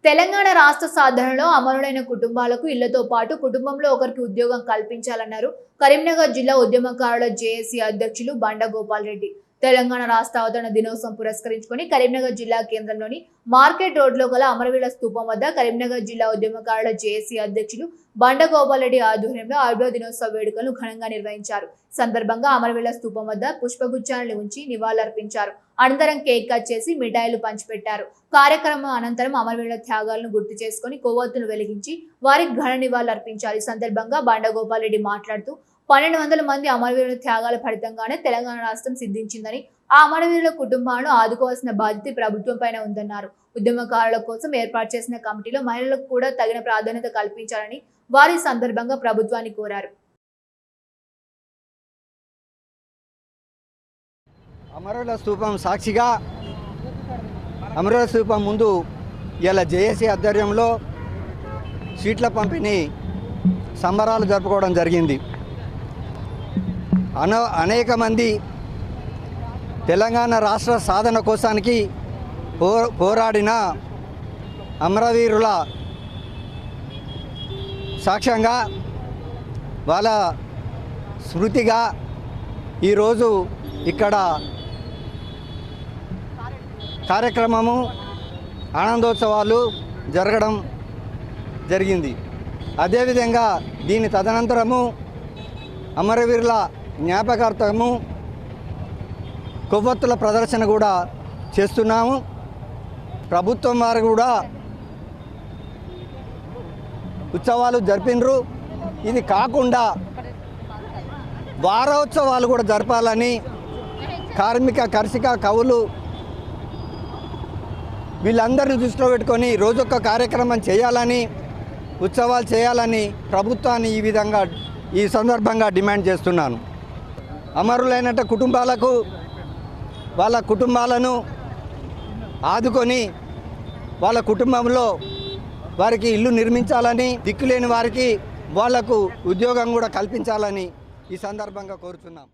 తెలంగాణ రాష్ట్ర సాధనలో అమరులైన కుటుంబాలకు ఇళ్లతో పాటు కుటుంబంలో ఒకరికి ఉద్యోగం కల్పించాలన్నారు కరీంనగర్ జిల్లా ఉద్యమకారుల జేఏసీ అధ్యక్షులు బండ గోపాల్ రెడ్డి. తెలంగాణ రాష్ట్ర అవతరణ దినోత్సవం పురస్కరించుకొని కరీంనగర్ జిల్లా కేంద్రంలోని మార్కెట్ రోడ్లో గల అమరవీరుల స్తూపం వద్ద కరీంనగర్ జిల్లా ఉద్యమకారుల జేఏసీ అధ్యక్షులు బండ గోపాల్ రెడ్డి ఆధ్వర్యంలో 6వ దినోత్సవ వేడుకలను ఘనంగా నిర్వహించారు. సందర్భంగా అమరవీరుల స్తూపం వద్ద పుష్పగుచ్చాలను ఉంచి నివాళులర్పించారు. అనంతరం కేక్ కట్ చేసి మిఠాయిలు పంచిపెట్టారు. కార్యక్రమం అనంతరం అమరవీరుల త్యాగాలను గుర్తు చేసుకుని కొవ్వొత్తును వెలిగించి వారికి ఘన నివాళులర్పించారు. ఈ సందర్భంగా బండ గోపాల్ రెడ్డి మాట్లాడుతూ 1200 మంది అమరవీరుల త్యాగాల ఫలితంగానే తెలంగాణ రాష్ట్రం సిద్ధించిందని, ఆ అమరవీరుల కుటుంబాలను ఆదుకోవాల్సిన బాధ్యత ప్రభుత్వం పైన ఉందన్నారు. ఉద్యమకారుల కోసం ఏర్పాటు చేసిన కమిటీలో మహిళలకు కూడా తగిన ప్రాధాన్యత కల్పించాలని వారి సందర్భంగా ప్రభుత్వాన్ని కోరారు. అమరుల స్తూపం సాక్షిగా అమరుల స్తూపం ముందు ఇలా జేఏసీ ఆధ్వర్యంలో సీట్ల పంపిణీ సంబరాలు జరుపుకోవడం జరిగింది. అనేక మంది తెలంగాణ రాష్ట్ర సాధన కోసానికి పోరాడిన అమరవీరుల సాక్ష్యంగా వాళ్ళ స్మృతిగా ఈరోజు ఇక్కడ కార్యక్రమము ఆనందోత్సవాలు జరగడం జరిగింది. అదేవిధంగా దీని తదనంతరము అమరవీరుల జ్ఞాపకార్థము కొవ్వొత్తుల ప్రదర్శన కూడా చేస్తున్నాము. ప్రభుత్వం వారు కూడా ఉత్సవాలు జరిపినరు. ఇది కాకుండా వారోత్సవాలు కూడా జరపాలని కార్మిక కర్షిక కవులు వీళ్ళందరినీ దృష్టిలో పెట్టుకొని రోజొక్క కార్యక్రమం చేయాలని, ఉత్సవాలు చేయాలని ప్రభుత్వాన్ని ఈ సందర్భంగా డిమాండ్ చేస్తున్నాను. అమరులైన కుటుంబాలకు వాళ్ళ కుటుంబాలను ఆదుకొని వాళ్ళ కుటుంబంలో వారికి ఇల్లు నిర్మించాలని, దిక్కులేని వారికి వాళ్లకు ఉద్యోగం కూడా కల్పించాలని ఈ సందర్భంగా కోరుతున్నాం.